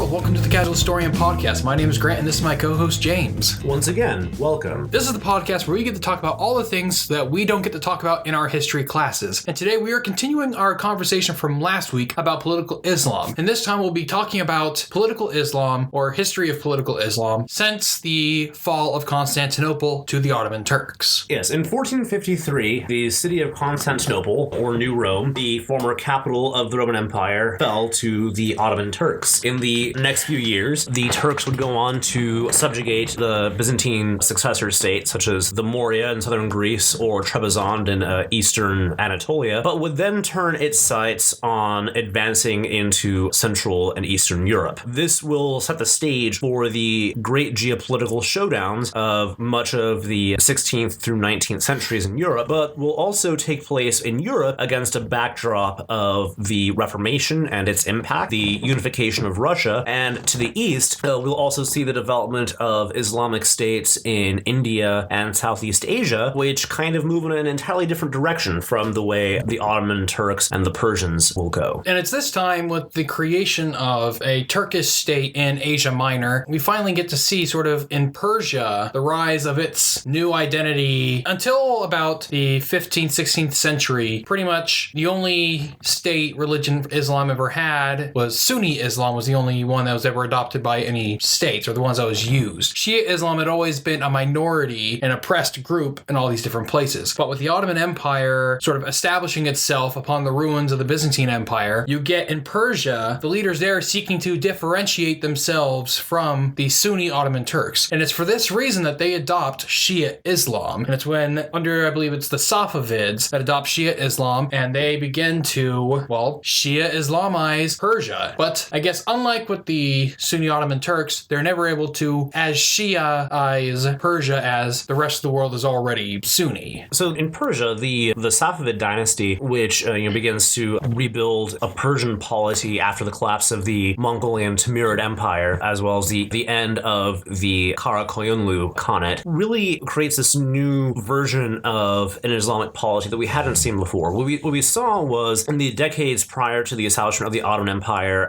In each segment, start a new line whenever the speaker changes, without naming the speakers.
world, welcome to the Casual Historian Podcast. My name is Grant and this is my co-host James.
Once again, welcome.
This is the podcast where we get to talk about all the things that we don't get to talk about in our history classes. And today we are continuing our conversation from last week about political Islam. And this time we'll be talking about political Islam or history of political Islam since the fall of Constantinople to the Ottoman Turks.
Yes, in 1453, the city of Constantinople, or New Rome, the former capital of the Roman Empire, fell to the Ottoman Turks. In the next few years, the Turks would go on to subjugate the Byzantine successor states, such as the Morea in southern Greece or Trebizond in eastern Anatolia, but would then turn its sights on advancing into Central and Eastern Europe. This will set the stage for the great geopolitical showdowns of much of the 16th through 19th centuries in Europe, but will also take place in Europe against a backdrop of the Reformation and its impact, the unification of Russia, and to the east, we'll also see the development of Islamic states in India and Southeast Asia, which kind of move in an entirely different direction from the way the Ottoman Turks and the Persians will go.
And it's this time with the creation of a Turkish state in Asia Minor, we finally get to see sort of in Persia the rise of its new identity. Until about the 15th, 16th century, pretty much the only state religion Islam ever had was Sunni Islam, was the only one that was ever adopted by any states, or the ones that was used. Shia Islam had always been a minority, an oppressed group in all these different places. But with the Ottoman Empire sort of establishing itself upon the ruins of the Byzantine Empire, you get in Persia, the leaders there seeking to differentiate themselves from the Sunni Ottoman Turks. And it's for this reason that they adopt Shia Islam. And it's when, under, I believe it's the Safavids, that adopt Shia Islam, and they begin to, Shia Islamize Persia. But I guess unlike with the Sunni Ottoman Turks, they're never able to as Shiaize Persia as the rest of the world is already Sunni.
So in Persia, the Safavid Dynasty, which begins to rebuild a Persian polity after the collapse of the Mongolian Timurid Empire, as well as the end of the Karakoyunlu Khanate, really creates this new version of an Islamic polity that we hadn't seen before. What we saw was in the decades prior to the establishment of the Ottoman Empire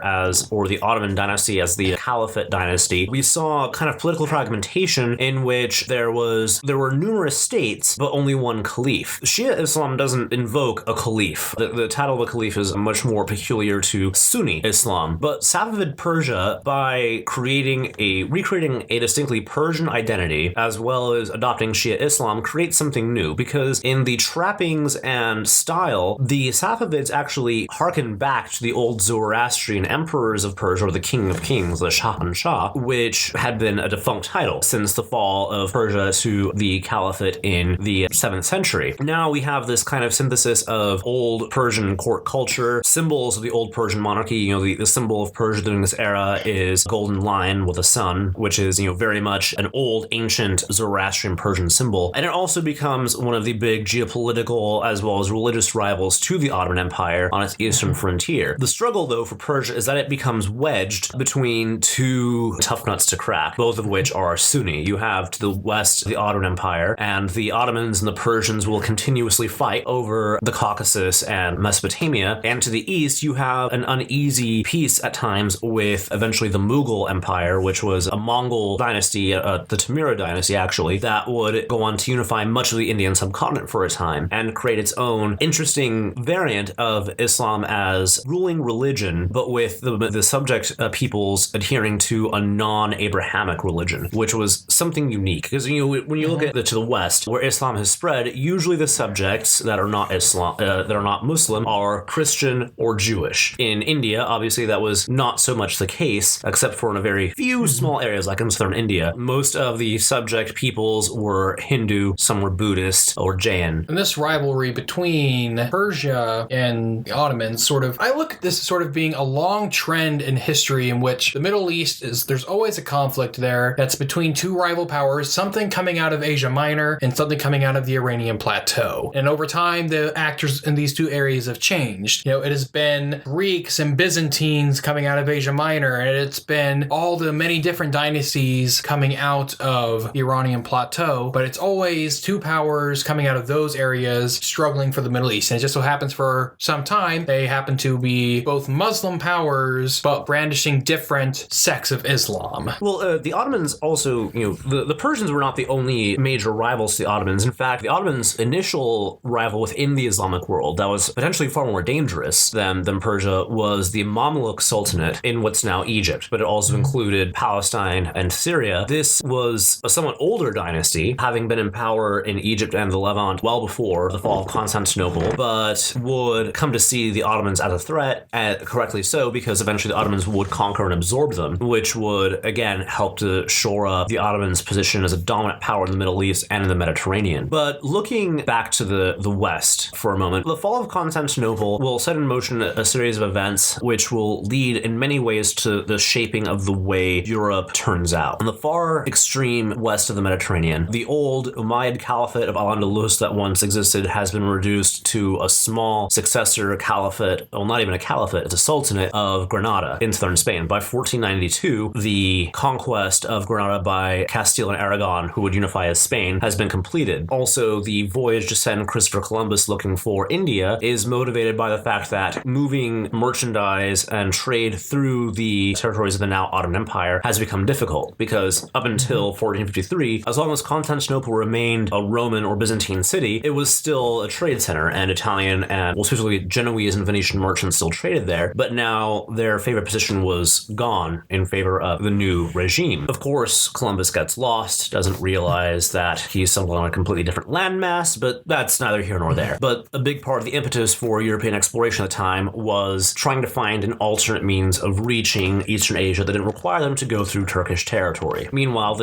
or the Ottoman dynasty as the Caliphate dynasty, we saw kind of political fragmentation in which there were numerous states, but only one caliph. Shia Islam doesn't invoke a caliph. The title of a caliph is much more peculiar to Sunni Islam. But Safavid Persia, by recreating a distinctly Persian identity, as well as adopting Shia Islam, creates something new, because in the trappings and style, the Safavids actually harken back to the old Zoroastrian emperors of Persia, or the King of Kings, the Shah, which had been a defunct title since the fall of Persia to the Caliphate in the 7th century. Now we have this kind of synthesis of old Persian court culture, symbols of the old Persian monarchy. The symbol of Persia during this era is a golden lion with a sun, which is, very much an old, ancient Zoroastrian Persian symbol. And it also becomes one of the big geopolitical as well as religious rivals to the Ottoman Empire on its eastern frontier. The struggle, though, for Persia is that it becomes wedged between two tough nuts to crack, both of which are Sunni. You have to the west the Ottoman Empire, and the Ottomans and the Persians will continuously fight over the Caucasus and Mesopotamia. And to the east, you have an uneasy peace at times with eventually the Mughal Empire, which was a Mongol dynasty, the Timurid dynasty actually, that would go on to unify much of the Indian subcontinent for a time and create its own interesting variant of Islam as ruling religion, but with the subject peoples adhering to a non-Abrahamic religion, which was something unique. Because when you look at to the west, where Islam has spread, usually the subjects that are not Islam, that are not Muslim, are Christian or Jewish. In India, obviously, that was not so much the case, except for in a very few small areas, like in southern India. Most of the subject peoples were Hindu, some were Buddhist or Jain.
And this rivalry between Persia and the Ottomans I look at this as sort of being a long trend in history in which the Middle East there's always a conflict there that's between two rival powers, something coming out of Asia Minor and something coming out of the Iranian Plateau. And over time, the actors in these two areas have changed. It has been Greeks and Byzantines coming out of Asia Minor, and it's been all the many different dynasties coming out of the Iranian Plateau, but it's always two powers coming out of those areas struggling for the Middle East. And it just so happens for some time, they happen to be both Muslim powers, but brandishing establishing different sects of Islam.
Well, the Ottomans also, the Persians were not the only major rivals to the Ottomans. In fact, the Ottomans' initial rival within the Islamic world that was potentially far more dangerous than Persia was the Mamluk Sultanate in what's now Egypt, but it also included Palestine and Syria. This was a somewhat older dynasty, having been in power in Egypt and the Levant well before the fall of Constantinople, but would come to see the Ottomans as a threat, and correctly so, because eventually the Ottomans would conquer and absorb them, which would, again, help to shore up the Ottomans' position as a dominant power in the Middle East and in the Mediterranean. But looking back to the West for a moment, the fall of Constantinople will set in motion a series of events which will lead in many ways to the shaping of the way Europe turns out. On the far extreme west of the Mediterranean, the old Umayyad Caliphate of Al-Andalus that once existed has been reduced to a small successor caliphate, well, not even a caliphate, it's a sultanate of Granada in southern Spain. By 1492, the conquest of Granada by Castile and Aragon, who would unify as Spain, has been completed. Also, the voyage to send Christopher Columbus looking for India is motivated by the fact that moving merchandise and trade through the territories of the now Ottoman Empire has become difficult, because up until 1453, as long as Constantinople remained a Roman or Byzantine city, it was still a trade center, and Italian and, well, specifically Genoese and Venetian merchants still traded there, but now their favorite position was gone in favor of the new regime. Of course, Columbus gets lost, doesn't realize that he's stumbled on a completely different landmass, but that's neither here nor there. But a big part of the impetus for European exploration at the time was trying to find an alternate means of reaching Eastern Asia that didn't require them to go through Turkish territory. Meanwhile, the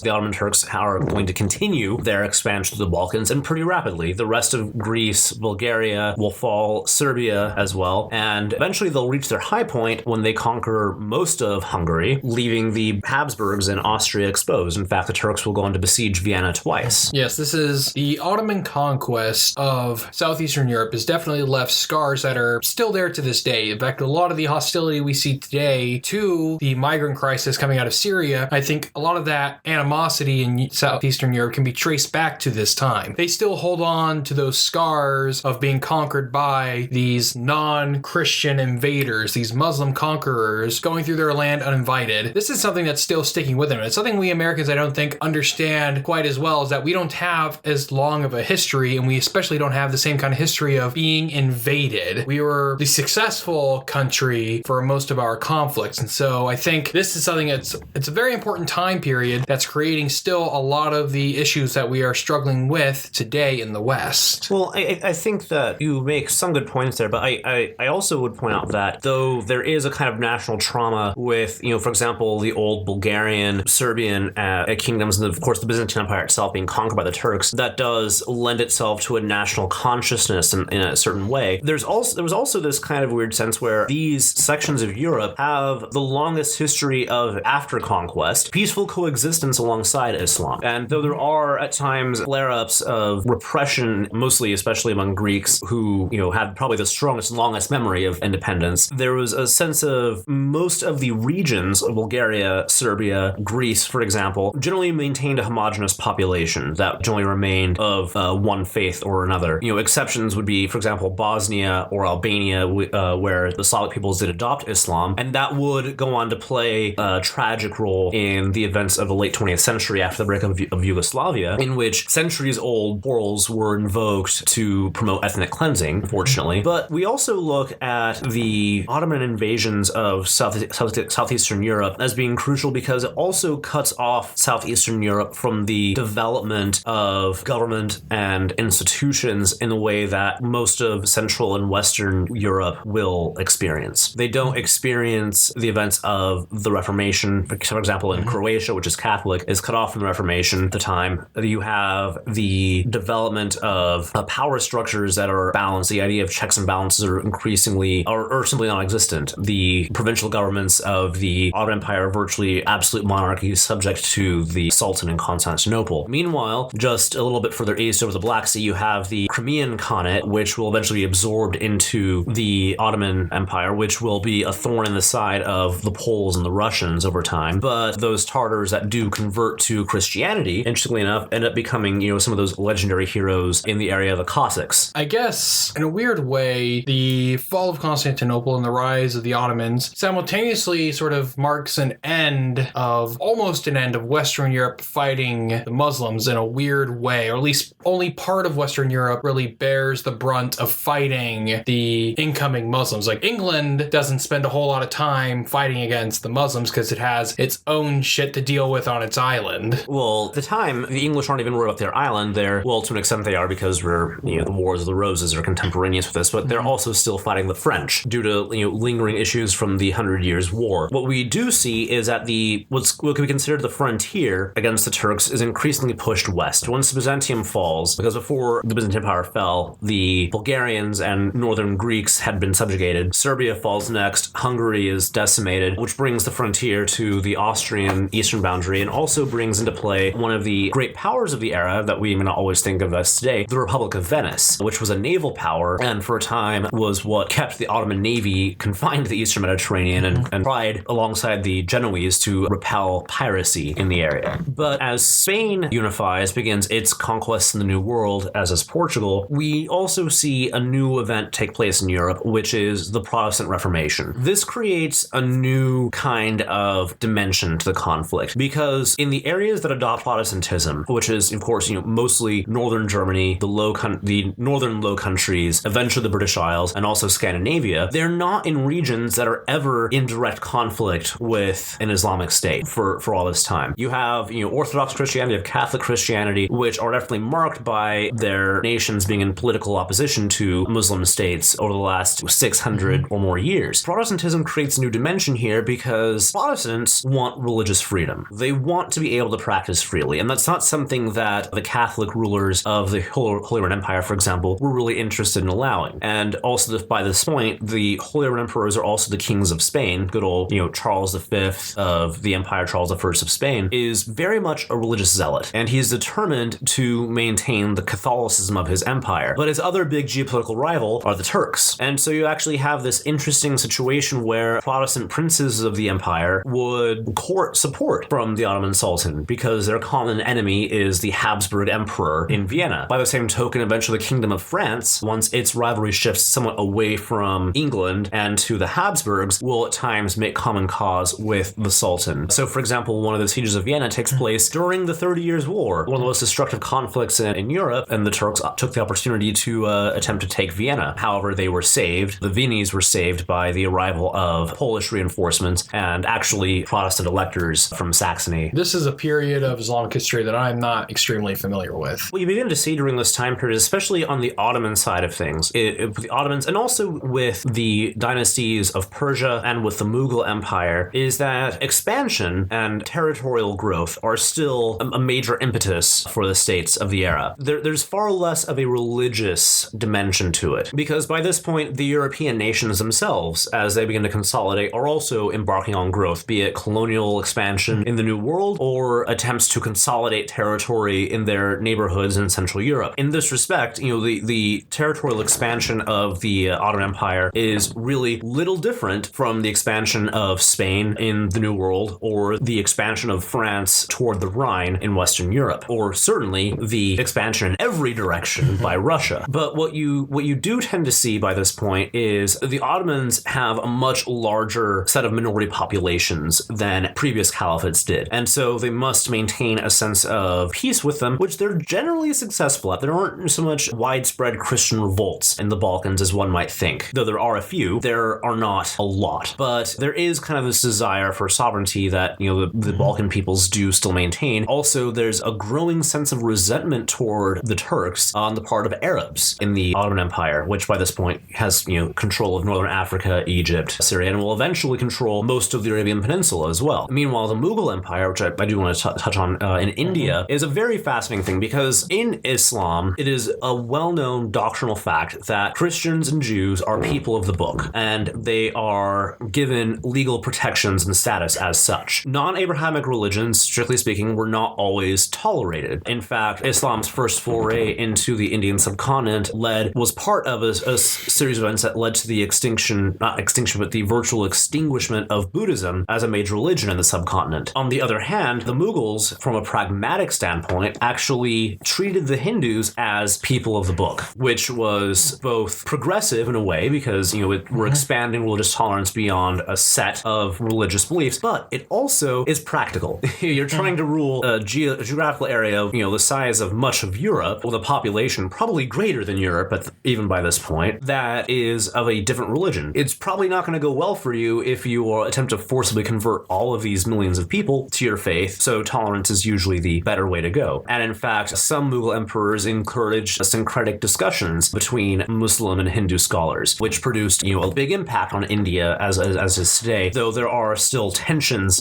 Ottoman Turks are going to continue their expansion to the Balkans, and pretty rapidly. The rest of Greece, Bulgaria will fall, Serbia as well, and eventually they'll reach their high point when they conquer most of Hungary, leaving the Habsburgs in Austria exposed. In fact, the Turks will go on to besiege Vienna twice.
Yes, this is the Ottoman conquest of southeastern Europe has definitely left scars that are still there to this day. In fact, a lot of the hostility we see today to the migrant crisis coming out of Syria, I think a lot of that animosity in southeastern Europe can be traced back to this time. They still hold on to those scars of being conquered by these non-Christian invaders, these Muslim conquerors going through their land uninvited. This is something that's still sticking with them. It's something we Americans, I don't think, understand quite as well, is that we don't have as long of a history, and we especially don't have the same kind of history of being invaded. We were the successful country for most of our conflicts, and so I think this is something it's a very important time period that's creating still a lot of the issues that we are struggling with today in the West.
Well, I think that you make some good points there, but I also would point out that though there is a kind of national trauma with, for example, the old Bulgarian, Serbian kingdoms, and of course the Byzantine Empire itself being conquered by the Turks, that does lend itself to a national consciousness in a certain way. There was also this kind of weird sense where these sections of Europe have the longest history of, after conquest, peaceful coexistence alongside Islam. And though there are at times flare-ups of repression, mostly especially among Greeks who, had probably the strongest, longest memory of independence, there was a sense of most of the regions of Bulgaria, Serbia, Greece, for example, generally maintained a homogenous population that generally remained of one faith or another. Exceptions would be, for example, Bosnia or Albania, where the Slavic peoples did adopt Islam, and that would go on to play a tragic role in the events of the late 20th century after the breakup of Yugoslavia, in which centuries-old quarrels were invoked to promote ethnic cleansing, unfortunately. But we also look at the Ottoman invasions of southeastern Europe as being crucial because it also cuts off southeastern Europe from the development of government and institutions in the way that most of Central and Western Europe will experience. They don't experience the events of the Reformation. For example, in Croatia, which is Catholic, is cut off from the Reformation at the time. You have the development of power structures that are balanced. The idea of checks and balances are increasingly, or simply non-existent. The provincial governments of the Ottoman Empire are virtually absolute monarchies subject to the Sultan in Constantinople. Meanwhile, just a little bit further east over the Black Sea, you have the Crimean Khanate, which will eventually be absorbed into the Ottoman Empire, which will be a thorn in the side of the Poles and the Russians over time. But those Tartars that do convert to Christianity, interestingly enough, end up becoming, some of those legendary heroes in the area of the Cossacks.
I guess, in a weird way, the fall of Constantinople and the rise of the Ottomans simultaneously sort of marks almost an end of Western Europe fighting the Muslims in a weird way, or at least only part of Western Europe really bears the brunt of fighting the incoming Muslims. Like England doesn't spend a whole lot of time fighting against the Muslims because it has its own shit to deal with on its island.
Well, at the time, the English aren't even worried about their island. Well, to an extent they are, because the Wars of the Roses are contemporaneous with this, but they're also still fighting the French due to lingering issues from the 100 Years' War. What we do see is that what can be considered the frontier against the Turks is increasingly pushed west. Once Byzantium falls, because before the Byzantine Empire fell, the Bulgarians and northern Greeks had been subjugated. Serbia falls next. Hungary is decimated, which brings the frontier to the Austrian eastern boundary, and also brings into play one of the great powers of the era that we may not always think of as today, the Republic of Venice, which was a naval power and for a time was what kept the Ottoman Navy confined to the eastern Mediterranean and tried alongside the Genoese to repel piracy in the area. But as Spain unifies, begins its conquest in the New World, as is Portugal, we also see a new event take place in Europe, which is the Protestant Reformation. This creates a new kind of dimension to the conflict, because in the areas that adopt Protestantism, which is, of course, mostly northern Germany, the northern Low Countries, eventually the British Isles, and also Scandinavia, they're not in regions that are ever in direct conflict with an Islamic state for all this time. You have, Orthodox Christianity, you have Catholic Christianity, which are definitely marked by their nations being in political opposition to Muslim states over the last 600 or more years. Protestantism creates a new dimension here because Protestants want religious freedom. They want to be able to practice freely, and that's not something that the Catholic rulers of the Holy Roman Empire, for example, were really interested in allowing. And also, by this point, the Holy Roman Emperors are also the kings of Spain. Good old, Charles V of the Empire, Charles I of Spain, is very much a religious zealot, and he's determined to maintain the Catholicism of his empire. But his other big geopolitical rival are the Turks. And so you actually have this interesting situation where Protestant princes of the empire would court support from the Ottoman Sultan because their common enemy is the Habsburg Emperor in Vienna. By the same token, eventually the Kingdom of France, once its rivalry shifts somewhat away from England and to the Habsburgs, will at times make common cause with the Sultan. So, for example, one of the sieges of Vienna takes place during the 30 Years' War, one of the most destructive conflicts in Europe, and the Turks took the opportunity to attempt to take Vienna. However, they were saved. The Viennese were saved by the arrival of Polish reinforcements and actually Protestant electors from Saxony.
This is a period of Islamic history that I'm not extremely familiar with.
What you begin to see during this time period, especially on the Ottoman side of things, the Ottomans and also with the dynasties of Persia and with the Mughal Empire, is that expansion and territorial growth are still a major impetus for the states of the era. There's far less of a religious dimension to it, because by this point, the European nations themselves, as they begin to consolidate, are also embarking on growth, be it colonial expansion in the New World or attempts to consolidate territory in their neighborhoods in Central Europe. In this respect, the territorial expansion of the Ottoman Empire is really little different from the expansion of Spain in the New World or the expansion of France toward the Rhine in Western Europe, or certainly the expansion in every direction by Russia. But what you do tend to see by this point is the Ottomans have a much larger set of minority populations than previous caliphates did, and so they must maintain a sense of peace with them, which they're generally successful at. There aren't so much widespread Christian revolts in the Balkans as one might think, though there are a few. There are not a lot, but there is kind of this desire for sovereignty that the Balkan peoples do still maintain. Also, there's a growing sense of resentment toward the Turks on the part of Arabs in the Ottoman Empire, which by this point has control of northern Africa, Egypt, Syria, and will eventually control most of the Arabian Peninsula as well. Meanwhile, the Mughal Empire, which I do want to touch on in India, is a very fascinating thing, because in Islam, it is a well-known doctrinal fact that Christians and Jews are people of the book, and they are given legal protections and status as such. Non-Abrahamic religions, strictly speaking, were not always tolerated. In fact, Islam's first foray into the Indian subcontinent was part of a series of events that led to the the virtual extinguishment of Buddhism as a major religion in the subcontinent. On the other hand, the Mughals, from a pragmatic standpoint, actually treated the Hindus as people of the book, which was both progressive in a way, because we're expanding religious tolerance tolerance beyond a set of religious beliefs, but it also is practical. You're trying to rule a geographical area, the size of much of Europe, with a population probably greater than Europe, even by this point, that is of a different religion. It's probably not going to go well for you if you attempt to forcibly convert all of these millions of people to your faith, so tolerance is usually the better way to go. And in fact, some Mughal emperors encouraged syncretic discussions between Muslim and Hindu scholars, which produced, a big impact on India as is today, though there are still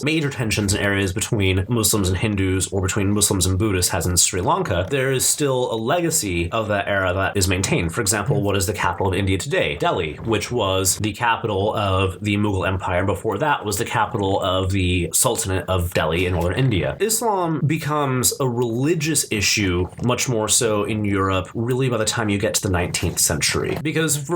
major tensions in areas between Muslims and Hindus, or between Muslims and Buddhists, as in Sri Lanka. There is still a legacy of that era that is maintained. For example, what is the capital of India today? Delhi, which was the capital of the Mughal Empire, and before that was the capital of the Sultanate of Delhi in northern India. Islam becomes a religious issue much more so in Europe, really by the time you get to the 19th century. Because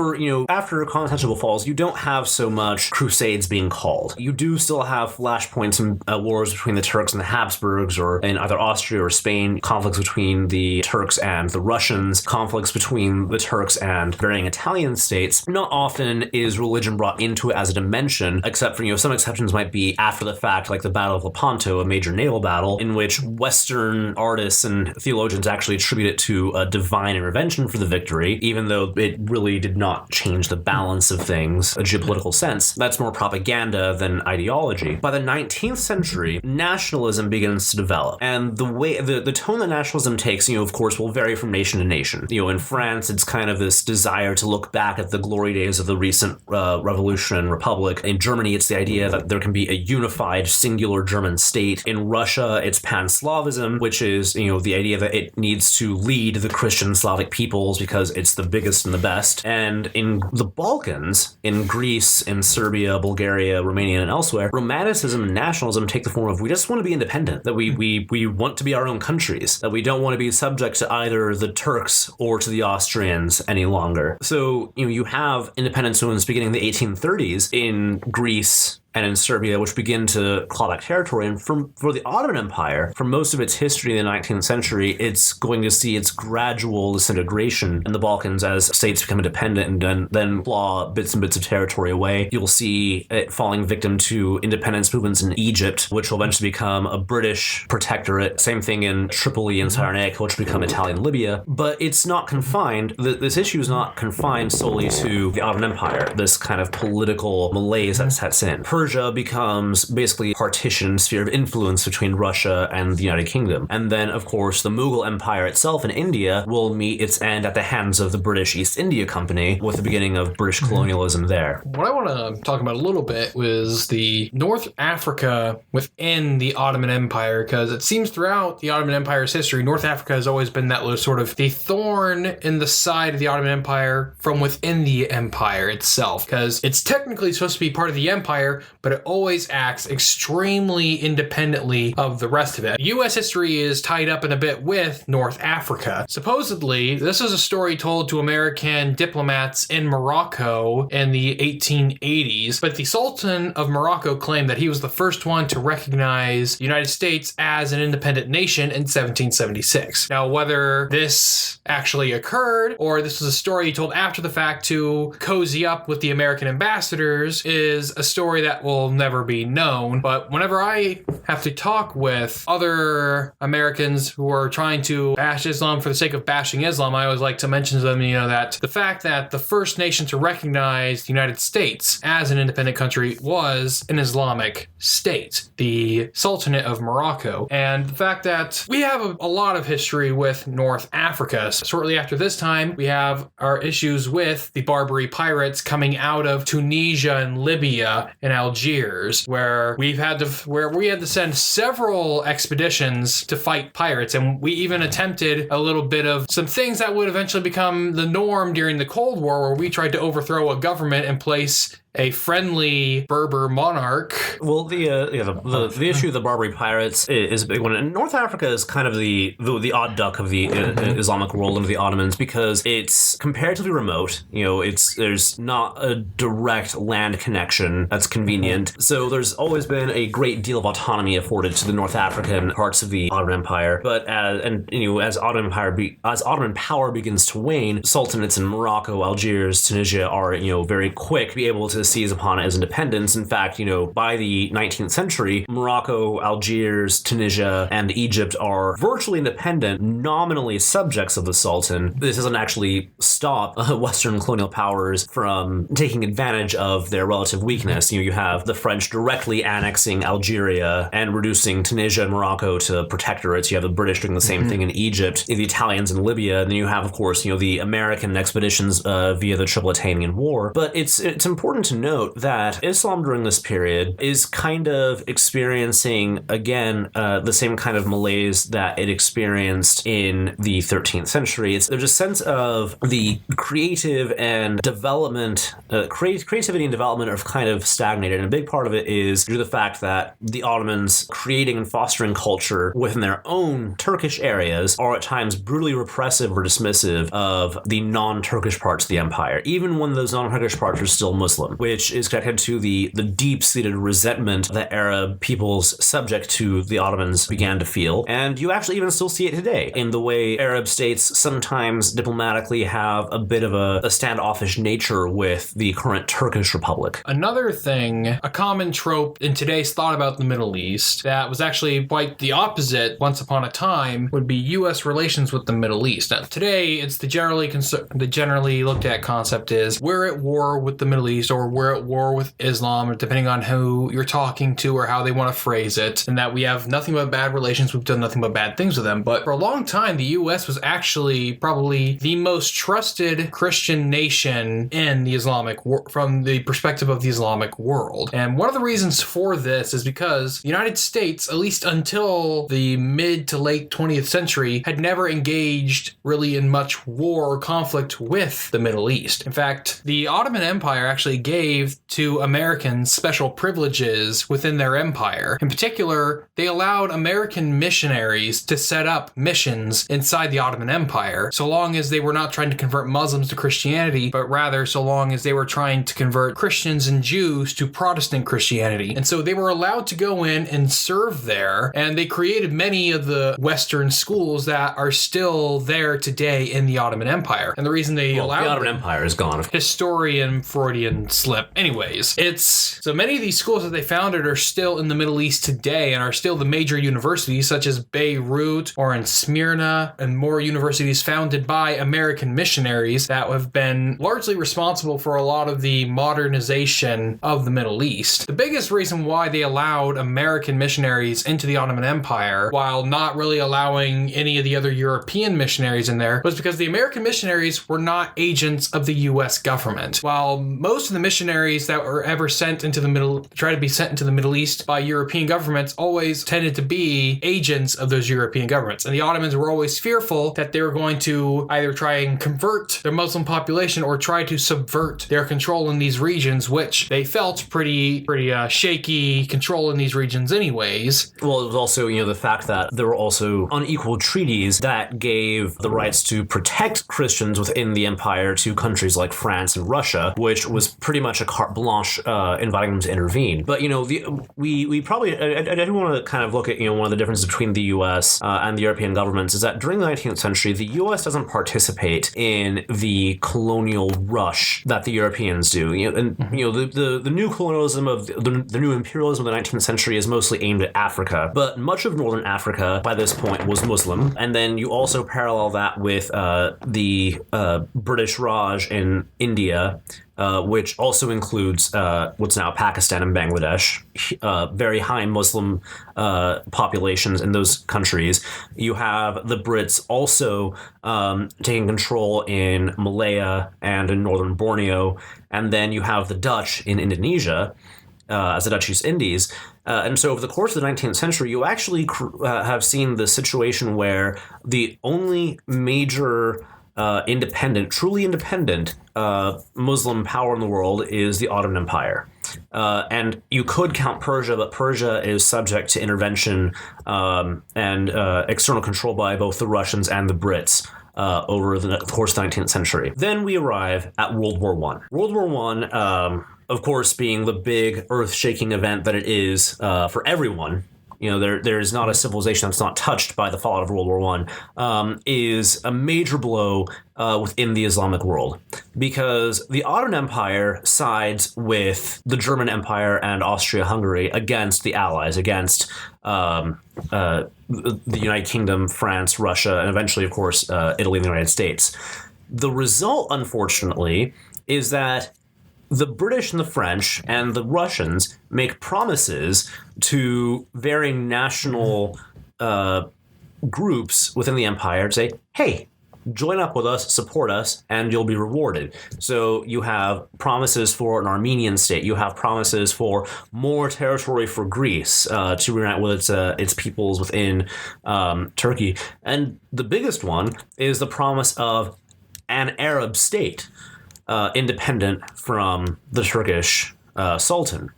after Constantinople falls, you don't have so much crusades being called. You do still have flashpoints and wars between the Turks and the Habsburgs, or in either Austria or Spain, conflicts between the Turks and the Russians, conflicts between the Turks and varying Italian states. Not often is religion brought into it as a dimension, except for, some exceptions might be after the fact, like the Battle of Lepanto, a major naval battle, in which Western artists and theologians actually attribute it to a divine intervention for the victory, even though it really did not change the balance of things, a geopolitical sense. That's more propaganda than ideology. By the 19th century, nationalism begins to develop, and the tone that nationalism takes, of course, will vary from nation to nation. In France, it's kind of this desire to look back at the glory days of the recent revolution and republic. In Germany, it's the idea that there can be a unified, singular German state. In Russia, it's Pan-Slavism, which is, the idea that it needs to lead the Christian Slavic peoples because it's the biggest and the best. And in the Balkans, in Greece, in Serbia, Bulgaria, Romania, and elsewhere, Romanticism and nationalism take the form of, we just want to be independent, that we want to be our own countries, that we don't want to be subject to either the Turks or to the Austrians any longer. So, you have independence movements beginning in the 1830s in Greece and in Serbia, which begin to claw back territory. And for the Ottoman Empire, for most of its history in the 19th century, it's going to see its gradual disintegration in the Balkans as states become independent and then claw bits and bits of territory away. You'll see it falling victim to independence movements in Egypt, which will eventually become a British protectorate. Same thing in Tripoli and Cyrenaica, which will become Italian Libya. But it's not confined. This issue is not confined solely to the Ottoman Empire, this kind of political malaise that sets in. Persia becomes basically a partitioned sphere of influence between Russia and the United Kingdom. And then, of course, the Mughal Empire itself in India will meet its end at the hands of the British East India Company, with the beginning of British colonialism there.
What I want to talk about a little bit was the North Africa within the Ottoman Empire, because it seems throughout the Ottoman Empire's history, North Africa has always been that sort of the thorn in the side of the Ottoman Empire from within the empire itself, because it's technically supposed to be part of the empire, but it always acts extremely independently of the rest of it. U.S. history is tied up in a bit with North Africa. Supposedly, this is a story told to American diplomats in Morocco in the 1880s, but the Sultan of Morocco claimed that he was the first one to recognize the United States as an independent nation in 1776. Now, whether this actually occurred or this was a story he told after the fact to cozy up with the American ambassadors is a story that will never be known. But whenever I have to talk with other Americans who are trying to bash Islam for the sake of bashing Islam, I always like to mention to them, that the fact that the first nation to recognize the United States as an independent country was an Islamic state, the Sultanate of Morocco. And the fact that we have a lot of history with North Africa. Shortly after this time, we have our issues with the Barbary pirates coming out of Tunisia and Libya and Algiers, where we had to send several expeditions to fight pirates, and we even attempted a little bit of some things that would eventually become the norm during the Cold War, where we tried to overthrow a government and place a friendly Berber monarch.
Well, the issue of the Barbary pirates is a big one. And North Africa is kind of the odd duck of the Islamic world under the Ottomans, because it's comparatively remote. There's not a direct land connection that's convenient. So there's always been a great deal of autonomy afforded to the North African parts of the Ottoman Empire. But as Ottoman power begins to wane, sultanates in Morocco, Algiers, Tunisia are very quick to be able to seize upon as independence. In fact, by the 19th century, Morocco, Algiers, Tunisia, and Egypt are virtually independent, nominally subjects of the Sultan. This doesn't actually stop Western colonial powers from taking advantage of their relative weakness. You have the French directly annexing Algeria and reducing Tunisia and Morocco to protectorates. You have the British doing the same thing in Egypt, the Italians in Libya, and then you have, of course, the American expeditions via the Tripolitanian War. But it's important to note that Islam during this period is kind of experiencing, again, the same kind of malaise that it experienced in the 13th century. There's a sense of the creative and development, creativity and development are kind of stagnated. And a big part of it is due to the fact that the Ottomans creating and fostering culture within their own Turkish areas are at times brutally repressive or dismissive of the non-Turkish parts of the empire, even when those non-Turkish parts are still Muslim, which is connected to the deep-seated resentment that Arab peoples subject to the Ottomans began to feel. And you actually even still see it today in the way Arab states sometimes diplomatically have a bit of a standoffish nature with the current Turkish Republic.
Another thing, a common trope in today's thought about the Middle East that was actually quite the opposite once upon a time would be U.S. relations with the Middle East. Now, today, it's the generally looked at concept is we're at war with the Middle East or we're at war with Islam, depending on who you're talking to or how they want to phrase it, and that we have nothing but bad relations, we've done nothing but bad things with them. But for a long time, the U.S. was actually probably the most trusted Christian nation in the from the perspective of the Islamic world. And one of the reasons for this is because the United States, at least until the mid to late 20th century, had never engaged really in much war or conflict with the Middle East. In fact, the Ottoman Empire actually gave to Americans special privileges within their empire. In particular, they allowed American missionaries to set up missions inside the Ottoman Empire, so long as they were not trying to convert Muslims to Christianity, but rather so long as they were trying to convert Christians and Jews to Protestant Christianity. And so they were allowed to go in and serve there, and they created many of the Western schools that are still there today in the Ottoman Empire. And the reason they allowed
the Ottoman Empire is gone.
Historian Freudian slip. Anyways, so many of these schools that they founded are still in the Middle East today and are still the major universities such as Beirut or in Smyrna, and more universities founded by American missionaries that have been largely responsible for a lot of the modernization of the Middle East. The biggest reason why they allowed American missionaries into the Ottoman Empire while not really allowing any of the other European missionaries in there was because the American missionaries were not agents of the U.S. government. While most of the missionaries that were ever sent into the Middle East by European governments always tended to be agents of those European governments. And the Ottomans were always fearful that they were going to either try and convert their Muslim population or try to subvert their control in these regions, which they felt pretty shaky control in these regions anyways.
Well, it was also, the fact that there were also unequal treaties that gave the rights to protect Christians within the empire to countries like France and Russia, which was pretty much a carte blanche inviting them to intervene. But, we probably, I do want to kind of look at, one of the differences between the U.S. And the European governments is that during the 19th century, the U.S. doesn't participate in the colonial rush that the Europeans do. The new colonialism of the new imperialism of the 19th century is mostly aimed at Africa, but much of northern Africa by this point was Muslim. And then you also parallel that with the British Raj in India, which also includes what's now Pakistan and Bangladesh, very high Muslim populations in those countries. You have the Brits also taking control in Malaya and in northern Borneo, and then you have the Dutch in Indonesia as the Dutch East Indies. And so over the course of the 19th century, you actually have seen the situation where the only major truly independent Muslim power in the world is the Ottoman Empire. And you could count Persia, but Persia is subject to intervention and external control by both the Russians and the Brits over the course of the 19th century. Then we arrive at World War I. World War I, of course, being the big earth-shaking event that it is for everyone there is not a civilization that's not touched by the fallout of World War I, is a major blow within the Islamic world, because the Ottoman Empire sides with the German Empire and Austria-Hungary against the Allies, against the United Kingdom, France, Russia, and eventually, of course, Italy and the United States. The result, unfortunately, is that the British and the French and the Russians make promises to varying national groups within the empire to say, hey, join up with us, support us, and you'll be rewarded. So you have promises for an Armenian state. You have promises for more territory for Greece to reunite with its peoples within Turkey. And the biggest one is the promise of an Arab state, independent from the Turkish Sultan.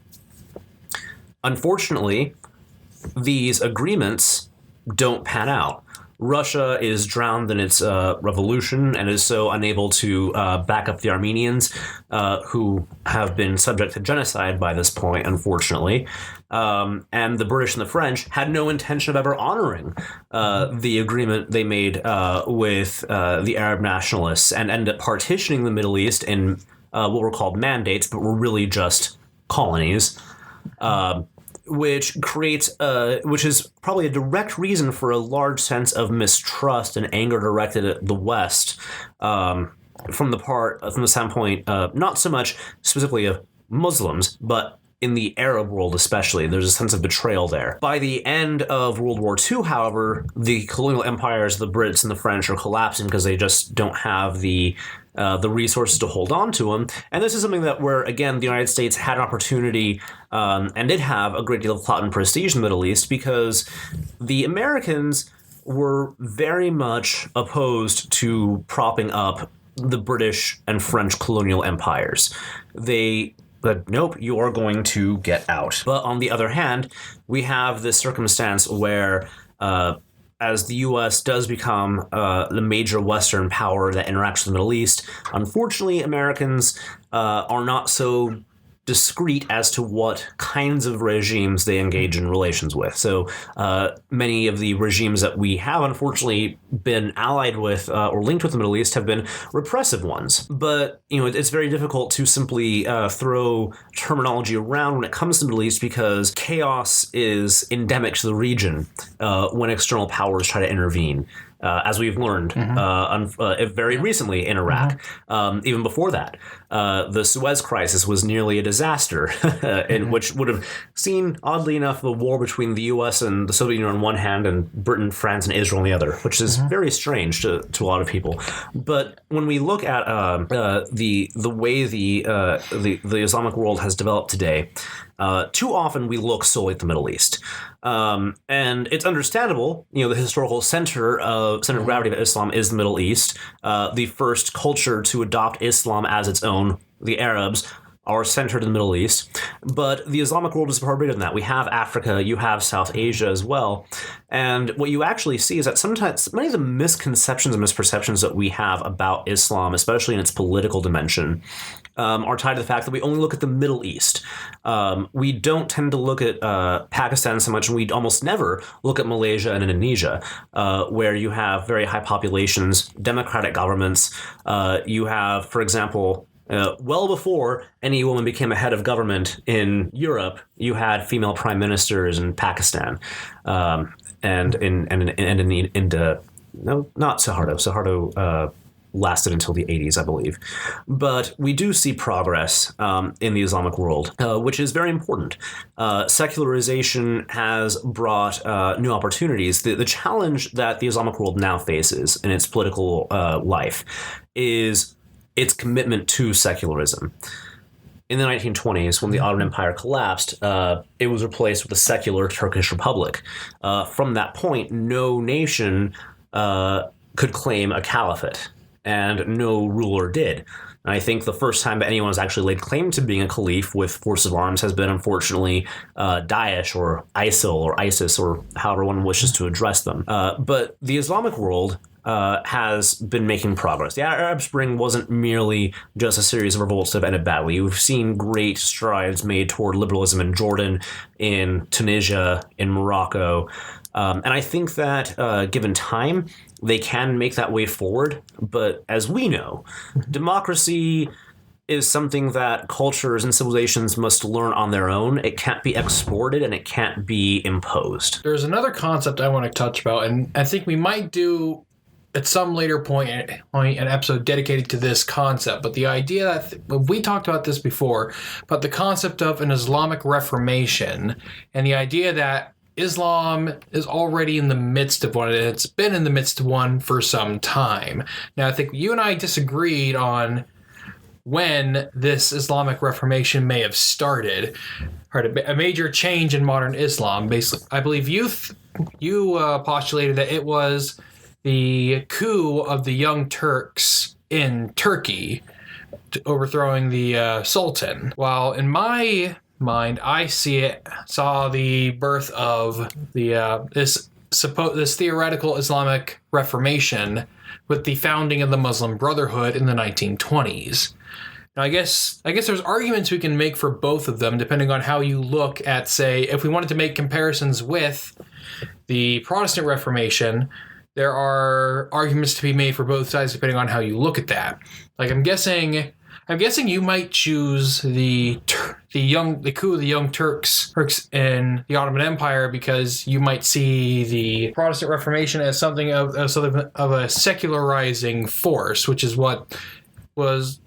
Unfortunately, these agreements don't pan out. Russia is drowned in its revolution and is so unable to back up the Armenians, who have been subject to genocide by this point, unfortunately. And the British and the French had no intention of ever honoring the agreement they made with the Arab nationalists, and ended up partitioning the Middle East in what were called mandates, but were really just colonies. Which is probably a direct reason for a large sense of mistrust and anger directed at the West, from the standpoint not so much specifically of Muslims, but in the Arab world especially. There's a sense of betrayal there. By the end of World War II, however, the colonial empires, the Brits and the French, are collapsing because they just don't have the resources to hold on to them. And this is something where, again, the United States had an opportunity and did have a great deal of clout and prestige in the Middle East, because the Americans were very much opposed to propping up the British and French colonial empires. They said, nope, you are going to get out. But on the other hand, we have this circumstance where as the U.S. does become the major Western power that interacts with the Middle East, unfortunately, Americans are not so discreet as to what kinds of regimes they engage in relations with. So many of the regimes that we have, unfortunately, been allied with or linked with the Middle East have been repressive ones. But it's very difficult to simply throw terminology around when it comes to the Middle East, because chaos is endemic to the region when external powers try to intervene. As we've learned very recently in Iraq. Even before that, the Suez Crisis was nearly a disaster, which would have seen, oddly enough, the war between the U.S. and the Soviet Union on one hand and Britain, France, and Israel on the other, which is very strange to a lot of people. But when we look at the way the Islamic world has developed today, too often we look solely at the Middle East. And it's understandable, the historical center of gravity of Islam is the Middle East. The first culture to adopt Islam as its own, the Arabs, are centered in the Middle East. But the Islamic world is far bigger than that. We have Africa, you have South Asia as well. And what you actually see is that sometimes many of the misconceptions and misperceptions that we have about Islam, especially in its political dimension, are tied to the fact that we only look at the Middle East. We don't tend to look at Pakistan so much, and we almost never look at Malaysia and Indonesia, where you have very high populations, democratic governments. You have, for example, well before any woman became a head of government in Europe, you had female prime ministers in Pakistan, and in not Suharto. Suharto lasted until the 80s, I believe. But we do see progress in the Islamic world, which is very important. Secularization has brought new opportunities. The challenge that the Islamic world now faces in its political life is its commitment to secularism. In the 1920s, when the Ottoman Empire collapsed, it was replaced with a secular Turkish Republic. From that point, no nation could claim a caliphate, and no ruler did. And I think the first time that anyone has actually laid claim to being a caliph with force of arms has been, unfortunately, Daesh or ISIL or ISIS, or however one wishes to address them. But the Islamic world has been making progress. The Arab Spring wasn't merely just a series of revolts that ended badly. We've seen great strides made toward liberalism in Jordan, in Tunisia, in Morocco. And I think that given time, they can make that way forward. But as we know, democracy is something that cultures and civilizations must learn on their own. It can't be exported and it can't be imposed.
There's another concept I want to touch about, and I think we might do at some later point an episode dedicated to this concept. But the idea that we talked about this before, but the concept of an Islamic Reformation and the idea that Islam is already in the midst of one. It's been in the midst of one for some time. Now, I think you and I disagreed on when this Islamic Reformation may have started, or a major change in modern Islam. Basically, I believe you postulated that it was the coup of the Young Turks in Turkey, overthrowing the Sultan. While in my mind, I saw the birth of this theoretical Islamic Reformation with the founding of the Muslim Brotherhood in the 1920s. Now, I guess there's arguments we can make for both of them, depending on how you look at, say, if we wanted to make comparisons with the Protestant Reformation, there are arguments to be made for both sides, depending on how you look at that. Like, I'm guessing you might choose the coup of the Young Turks in the Ottoman Empire because you might see the Protestant Reformation as something of a secularizing force, which is what was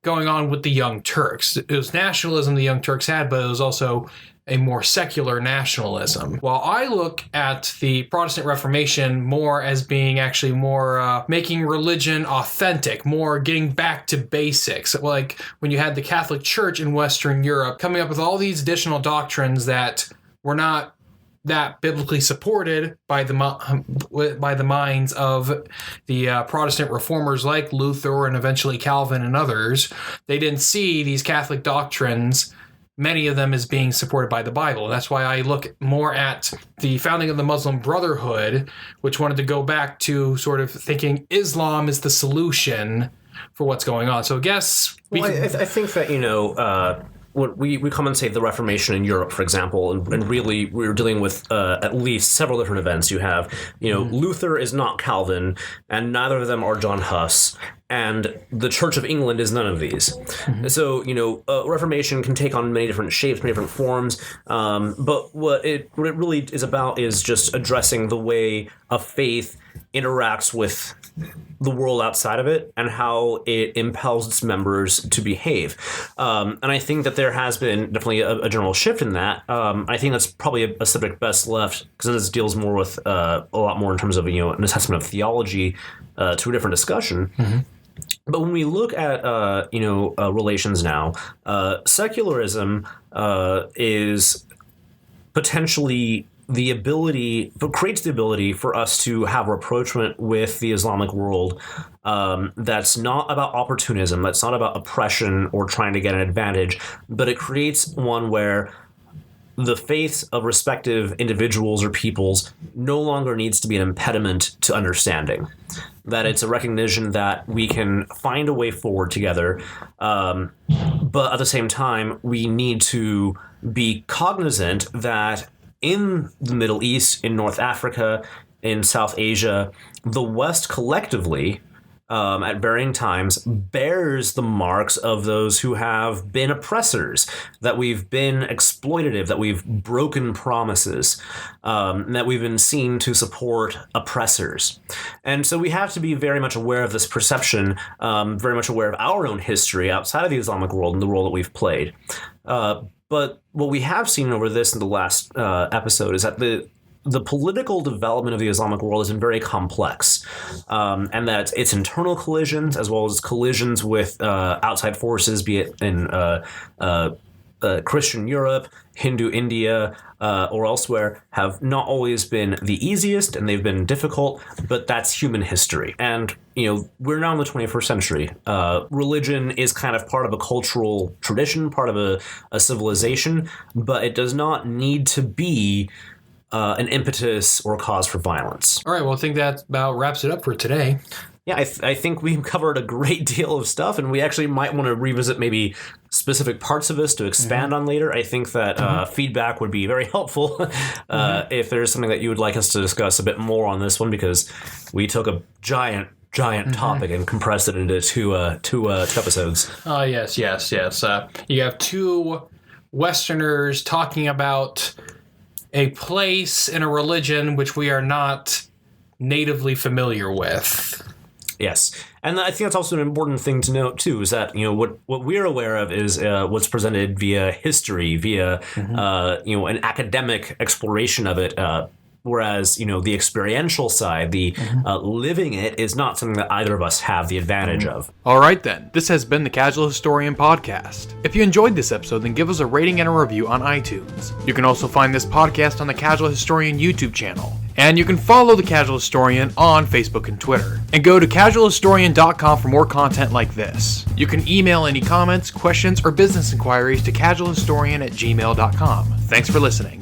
going on with the Young Turks. It was nationalism the Young Turks had, but it was also a more secular nationalism. While I look at the Protestant Reformation more as being actually more making religion authentic, more getting back to basics. Like when you had the Catholic Church in Western Europe coming up with all these additional doctrines that were not that biblically supported by the minds of the Protestant reformers like Luther and eventually Calvin and others. They didn't see these Catholic doctrines, many of them, as being supported by the Bible. That's why I look more at the founding of the Muslim Brotherhood, which wanted to go back to sort of thinking Islam is the solution for what's going on. So I guess
I think that, what we commentate the Reformation in Europe, for example, and really we're dealing with at least several different events. You have, Luther is not Calvin, and neither of them are John Huss, and the Church of England is none of these. Mm-hmm. So, Reformation can take on many different shapes, many different forms, but what it really is about is just addressing the way a faith interacts with the world outside of it and how it impels its members to behave. And I think that there has been definitely a general shift in that. I think that's probably a subject best left, because this deals more with a lot more in terms of an assessment of theology to a different discussion. Mm-hmm. But when we look at relations now, secularism is potentially creates the ability for us to have rapprochement with the Islamic world that's not about opportunism, that's not about oppression or trying to get an advantage, but it creates one where the faiths of respective individuals or peoples no longer needs to be an impediment to understanding. That it's a recognition that we can find a way forward together, but at the same time, we need to be cognizant that in the Middle East, in North Africa, in South Asia, the West collectively, at varying times, bears the marks of those who have been oppressors, that we've been exploitative, that we've broken promises, that we've been seen to support oppressors. And so we have to be very much aware of this perception, very much aware of our own history outside of the Islamic world and the role that we've played. But what we have seen over this in the last episode is that the political development of the Islamic world has been very complex, and that its internal collisions as well as collisions with outside forces, be it in Christian Europe, Hindu India, or elsewhere, have not always been the easiest, and they've been difficult, but that's human history. And, we're now in the 21st century. Religion is kind of part of a cultural tradition, part of a civilization, but it does not need to be an impetus or cause for violence.
All right, well, I think that about wraps it up for today.
Yeah, I think we've covered a great deal of stuff, and we actually might want to revisit maybe specific parts of this to expand on later. I think that feedback would be very helpful if there's something that you would like us to discuss a bit more on this one, because we took a giant topic and compressed it into two episodes.
Yes. You have two Westerners talking about a place and a religion which we are not natively familiar with.
Yes. And I think that's also an important thing to note, too, is that, what we're aware of is what's presented via history, via, an academic exploration of it, whereas, the experiential side, the living it, is not something that either of us have the advantage of.
All right, then. This has been the Casual Historian Podcast. If you enjoyed this episode, then give us a rating and a review on iTunes. You can also find this podcast on the Casual Historian YouTube channel. And you can follow the Casual Historian on Facebook and Twitter. And go to casualhistorian.com for more content like this. You can email any comments, questions, or business inquiries to casualhistorian@gmail.com. Thanks for listening.